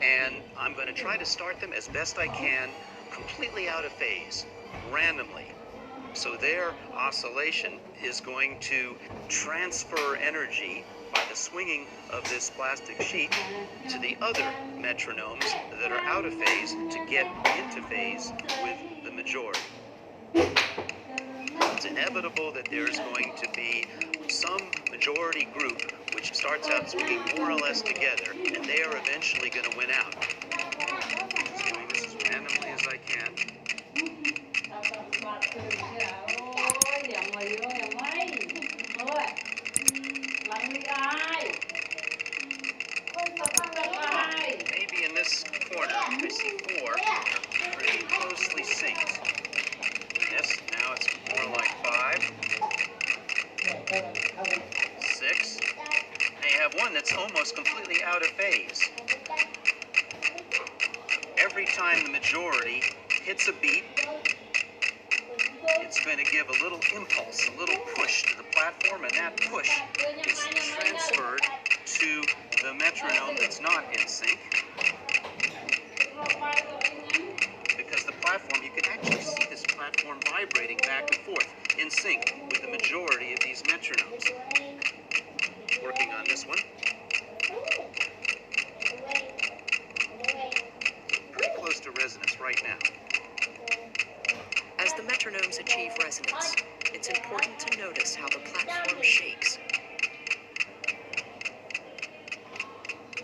and I'm going to try to start them as best I can completely out of phase, randomly. So their oscillation is going to transfer energy by the swinging of this plastic sheet to the other metronomes that are out of phase to get into phase with the majority. It's inevitable that there's going to be some majority group which starts out swinging more or less together, and they are eventually going to win out. Just doing this as randomly as I can. Maybe in this corner, I see 4. They're pretty closely synced. Yes, now it's more like 5. 6. Now you have one that's almost completely out of phase. Every time the majority hits a beat, it's going to give a little impulse, a little push to the platform, and that push is transferred to the metronome that's not in sync. Because the platform, you can actually see this platform vibrating back and forth in sync with the majority of these metronomes. Working on this one. Pretty close to resonance right now. As the metronomes achieve resonance, it's important to notice how the platform shakes.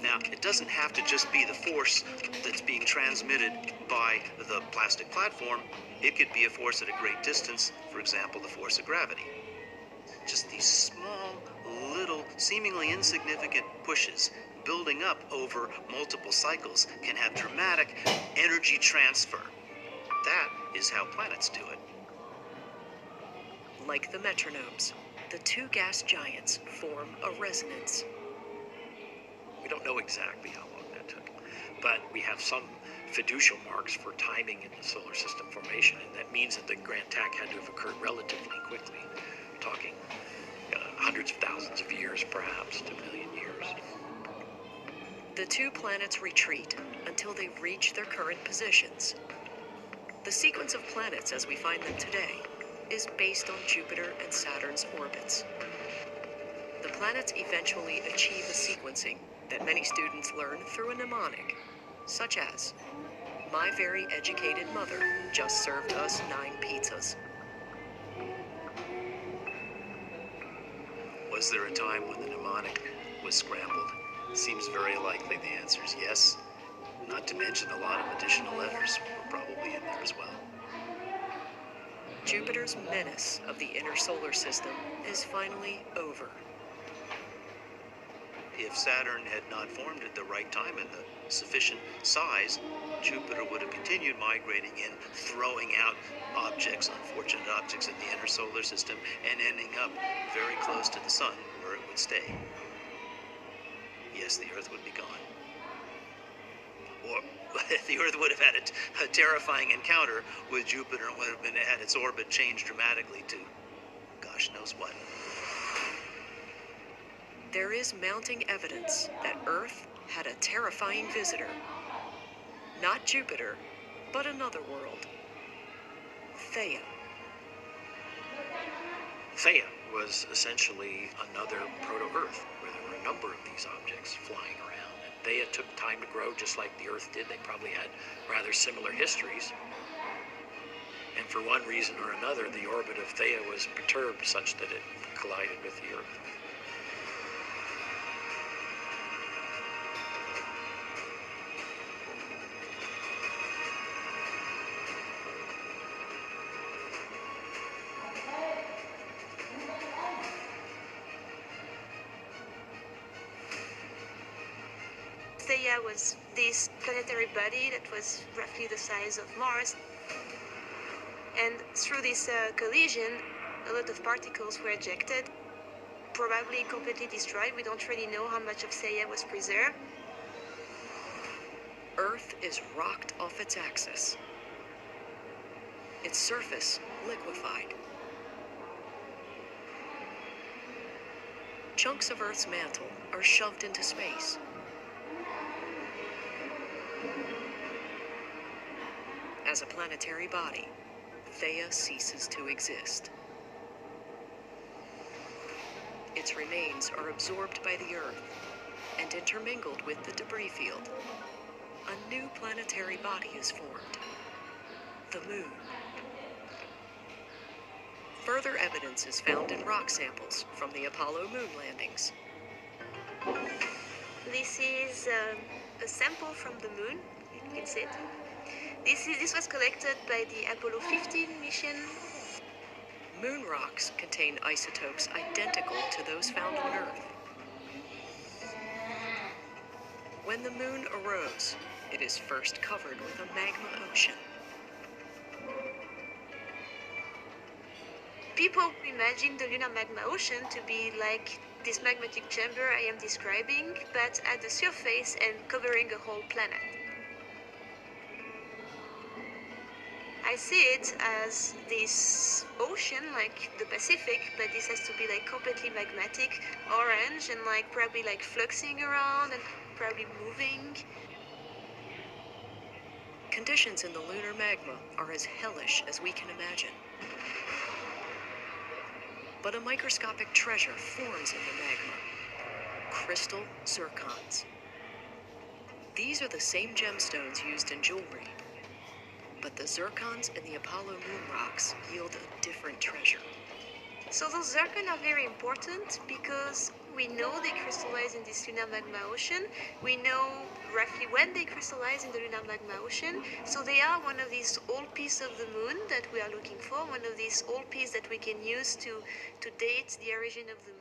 Now, it doesn't have to just be the force that's being transmitted by the plastic platform. It could be a force at a great distance, for example, the force of gravity. Just these small, little, seemingly insignificant pushes building up over multiple cycles can have dramatic energy transfer. That is how planets do it. Like the metronomes, the two gas giants form a resonance. We don't know exactly how long that took, but we have some fiducial marks for timing in the solar system formation, and that means that the Grand Tack had to have occurred relatively quickly. We're talking hundreds of thousands of years, perhaps, to a million years. The two planets retreat until they reach their current positions. The sequence of planets as we find them today is based on Jupiter and Saturn's orbits. The planets eventually achieve a sequencing that many students learn through a mnemonic, such as, "My very educated mother just served us 9 pizzas." Was there a time when the mnemonic was scrambled? Seems very likely the answer is yes. Not to mention a lot of additional letters were probably in there as well. Jupiter's menace of the inner solar system is finally over. If Saturn had not formed at the right time in the sufficient size, Jupiter would have continued migrating in, throwing out objects, unfortunate objects in the inner solar system, and ending up very close to the sun where it would stay. Yes, the Earth would be gone. Or the Earth would have had a terrifying encounter with Jupiter and would have had its orbit changed dramatically to gosh knows what. There is mounting evidence that Earth had a terrifying visitor. Not Jupiter, but another world. Theia. Theia was essentially another proto-Earth, where there were a number of these objects flying around. And Theia took time to grow just like the Earth did. They probably had rather similar histories. And for one reason or another, the orbit of Theia was perturbed such that it collided with the Earth. Theia was this planetary body that was roughly the size of Mars. And through this collision, a lot of particles were ejected, probably completely destroyed. We don't really know how much of Theia was preserved. Earth is rocked off its axis. Its surface liquefied. Chunks of Earth's mantle are shoved into space. As a planetary body, Theia ceases to exist. Its remains are absorbed by the Earth and intermingled with the debris field. A new planetary body is formed, the Moon. Further evidence is found in rock samples from the Apollo moon landings. This is a sample from the moon. You can see it. This was collected by the Apollo 15 mission. Moon rocks contain isotopes identical to those found on Earth. When the moon arose, it is first covered with a magma ocean. People imagine the lunar magma ocean to be like this magmatic chamber I am describing, but at the surface and covering a whole planet. I see it as this ocean, like the Pacific, but this has to be like completely magmatic, orange, and like probably like fluxing around and probably moving. Conditions in the lunar magma are as hellish as we can imagine. But a microscopic treasure forms in the magma: crystal zircons. These are the same gemstones used in jewelry, but the zircons in the Apollo moon rocks yield a different treasure. So those zircon are very important because we know they crystallize in this lunar magma ocean. We know roughly when they crystallize in the lunar magma ocean. So they are one of these old pieces of the moon that we are looking for, one of these old pieces that we can use to date the origin of the moon.